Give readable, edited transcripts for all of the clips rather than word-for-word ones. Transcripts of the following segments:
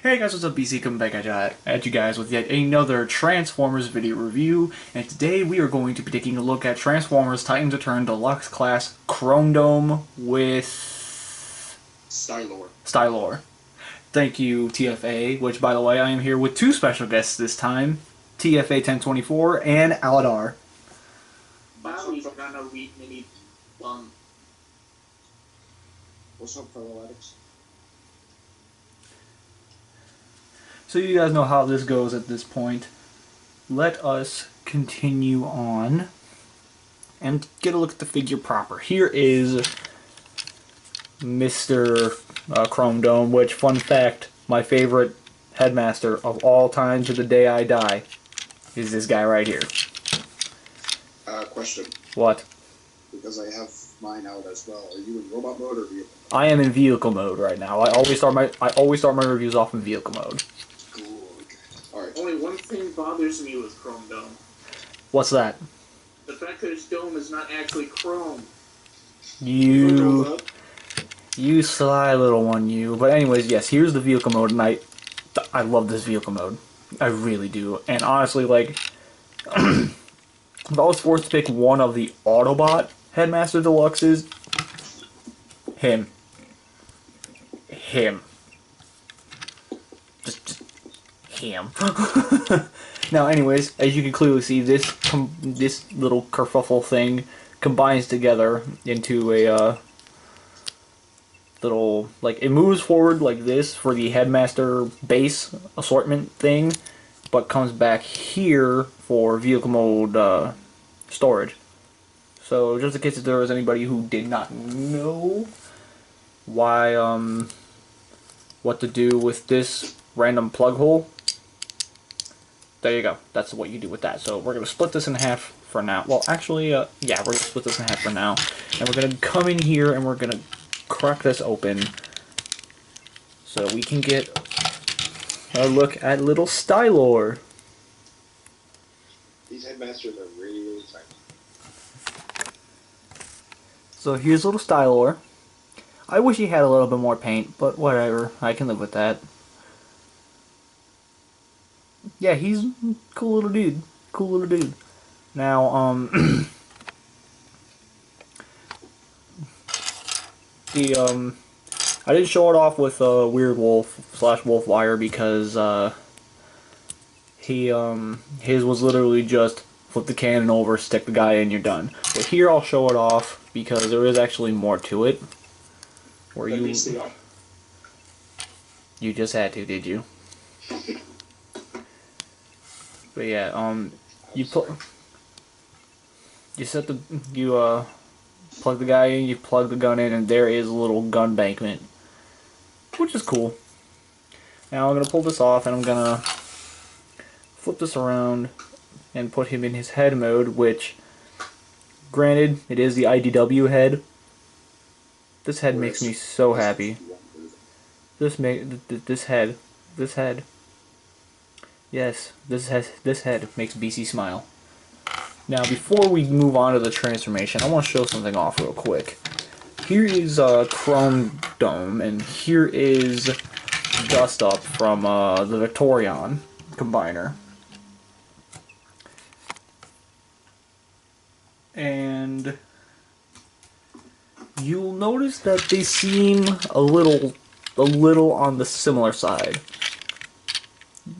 Hey guys, what's up? BC coming back at you guys with yet another Transformers video review, and today we are going to be taking a look at Transformers Titans Return Deluxe Class Chromedome with Stylor. Thank you, TFA, which by the way, I am here with two special guests this time, TFA 1024 and Aladar. What's up, fellow addicts? So you guys know how this goes at this point. Let us continue on and get a look at the figure proper. Here is Mr. Chromedome, which, fun fact, my favorite headmaster of all time to the day I die is this guy right here. Question. What? Because I have mine out as well. Are you in robot mode or vehicle mode? I am in vehicle mode right now. I always start my reviews off in vehicle mode. Cool. Okay. All right. Only one thing bothers me with Chromedome. What's that? The fact that his dome is not actually chrome. You sly little one, you. But anyways, yes, here's the vehicle mode, and I love this vehicle mode. I really do. And honestly, like, if I was forced to pick one of the Autobot Headmaster Deluxes, him. Just him. Now, anyways, as you can clearly see, this little kerfuffle thing combines together into a little, like, it moves forward like this for the Headmaster base assortment thing, but comes back here for vehicle mode storage. So, just in case if there was anybody who did not know why, what to do with this random plug hole, there you go. That's what you do with that. So, we're going to split this in half for now. Well, actually, yeah, we're going to split this in half for now. And we're going to come in here and we're going to crack this open so we can get a look at little Stylor. These headmasters are really tiny. So here's little Stylor. I wish he had a little bit more paint, but whatever. I can live with that. Yeah, he's a cool little dude. Cool little dude. Now, I didn't show it off with Weird Wolf / Wolfwire because his was literally just flip the cannon over, stick the guy in, you're done. But here I'll show it off because there is actually more to it. Where you just had to, did you? But yeah, you plug the guy in, you plug the gun in, and there is a little gun bankment, which is cool. Now I'm gonna pull this off, and I'm gonna flip this around and put him in his head mode, which, granted, it is the IDW head. This head makes me so happy. This head. Yes, this head makes BC smile. Now, before we move on to the transformation, I want to show something off real quick. Here is Chromedome, and here is Dust Up from the Victorion Combiner. And you'll notice that they seem a little on the similar side.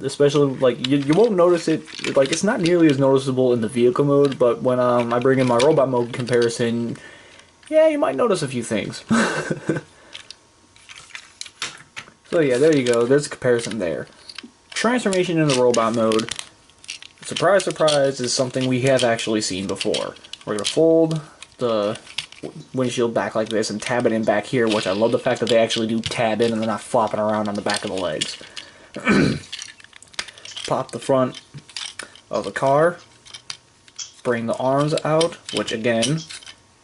Especially, like, you won't notice it, like, it's not nearly as noticeable in the vehicle mode, but when I bring in my robot mode comparison, yeah, you might notice a few things. So yeah, there you go, there's a comparison there. Transformation in the robot mode, surprise surprise, is something we have actually seen before. We're going to fold the windshield back like this and tab it in back here, which I love the fact that they actually do tab in and they're not flopping around on the back of the legs. Pop the front of the car, bring the arms out, which again,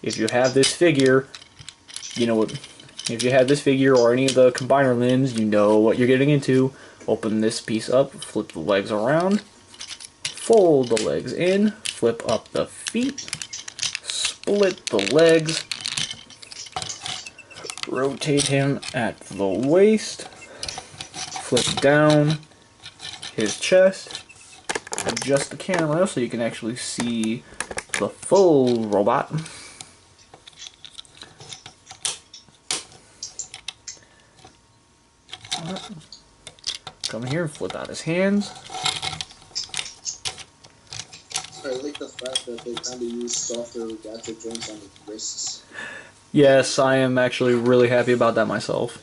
if you have this figure, you know what, if you have this figure or any of the combiner limbs, you know what you're getting into. Open this piece up, flip the legs around, fold the legs in, flip up the feet, split the legs, rotate him at the waist, flip down his chest, adjust the camera so you can actually see the full robot. Come here, flip out his hands. I like the fact that they kind of use softer ratchet joints on the wrists. Yes, I am actually really happy about that myself.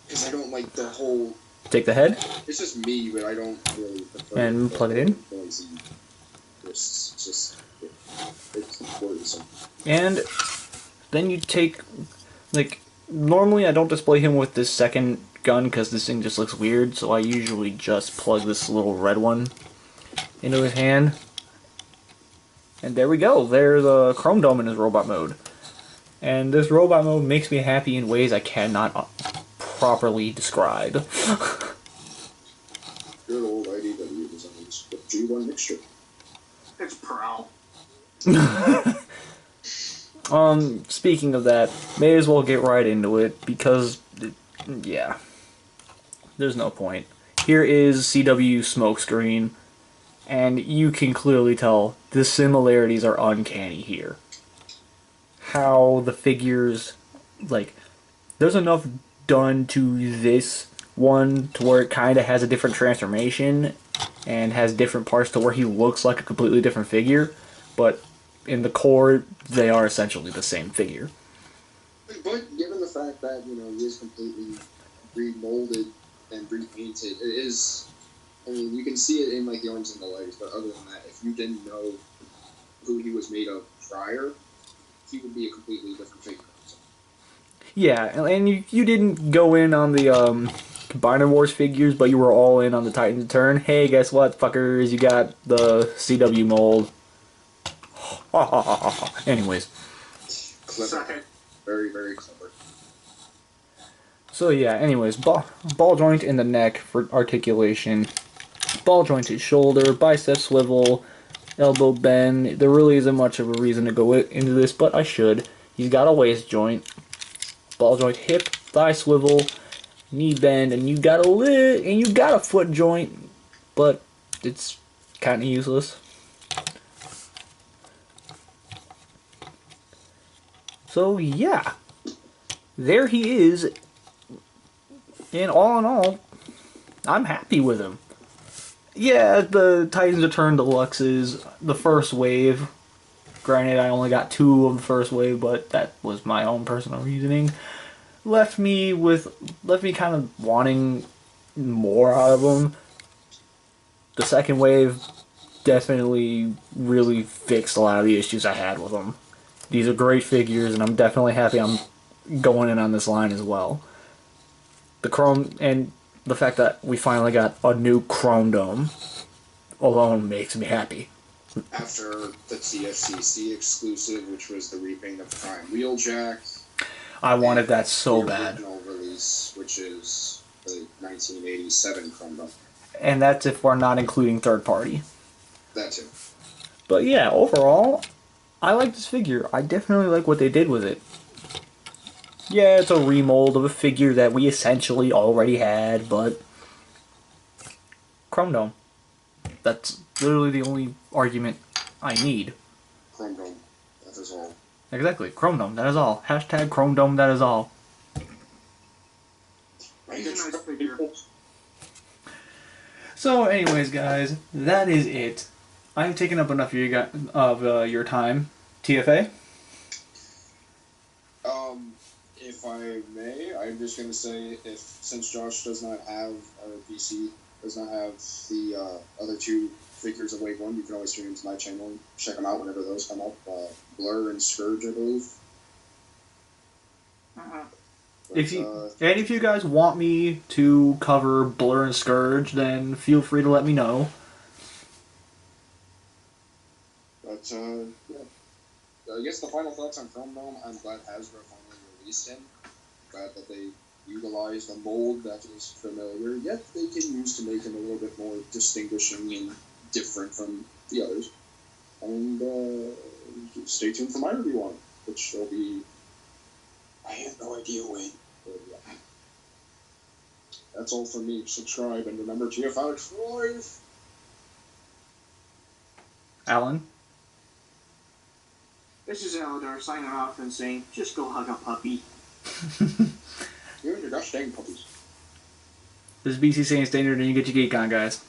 Because I don't like the whole... Take the head. It's just me, but I don't really prefer And plug it in. noisy wrists. It's just... It's worrisome. And then you take, like, normally I don't display him with this second gun because this thing just looks weird, so I usually just plug this little red one into his hand. And there we go, there's a Chromedome in his robot mode. And this robot mode makes me happy in ways I cannot properly describe. Good old IDW designs with G1 mixture. It's Prowl. Speaking of that, may as well get right into it because, yeah, there's no point. Here is CW Smokescreen, and you can clearly tell the similarities are uncanny here. How the figures, like, there's enough done to this one to where it kind of has a different transformation and has different parts to where he looks like a completely different figure, but in the core, they are essentially the same figure. But given the fact that, you know, he is completely remolded and repainted, it is... I mean, you can see it in, like, the arms and the legs, but other than that, if you didn't know who he was made of prior, he would be a completely different figure. So. Yeah, and you didn't go in on the Combiner Wars figures, but you were all in on the Titans Return. Hey, guess what, fuckers? You got the CW mold. Anyways. Clever. Second. Very, very clever. So yeah, anyways, ball joint in the neck for articulation, ball jointed shoulder, bicep swivel, elbow bend. There really isn't much of a reason to go into this, but I should. He's got a waist joint, ball joint hip, thigh swivel, knee bend, and you got a foot joint, but it's kind of useless. So yeah, there he is. And all in all, I'm happy with him. Yeah, the Titans Return Deluxes, the first wave. Granted, I only got 2 of the first wave, but that was my own personal reasoning. Left me kind of wanting more out of them. The second wave definitely really fixed a lot of the issues I had with them. These are great figures, and I'm definitely happy I'm going in on this line as well. The Chrome, and the fact that we finally got a new Chromedome alone makes me happy. After the TFCC exclusive, which was the repaint of Prime Wheeljack. I wanted that so bad. The original release, which is the 1987 Chromedome. And that's if we're not including third party. That too. But yeah, overall, I like this figure. I definitely like what they did with it. Yeah, it's a remold of a figure that we essentially already had, but Chromedome. That's literally the only argument I need. Chromedome. That is all. Exactly, Chromedome, that is all. Hashtag Chromedome, that is all. He's a nice figure. So anyways, guys, that is it. I've taken up enough of your time. TFA? If I may, I'm just going to say, since Josh does not have, or BC does not have the other 2 figures of Wave 1, you can always stream into my channel and check them out whenever those come up. Blur and Scourge, I believe. Uh-huh. But, If you guys want me to cover Blur and Scourge, then feel free to let me know. But, yeah. I guess the final thoughts on Chromedome, I'm glad Hasbro finally released him. Glad that they utilized a mold that is familiar, yet they can use to make him a little bit more distinguishing and different from the others. And stay tuned for my review on it, which will be... I have no idea when. But, yeah. That's all from me. Subscribe and remember to give out 5. Alan? This is Aladar signing off and saying, just go hug a puppy. You and your gosh dang puppies. This is BC saying standard and you get your geek on, guys.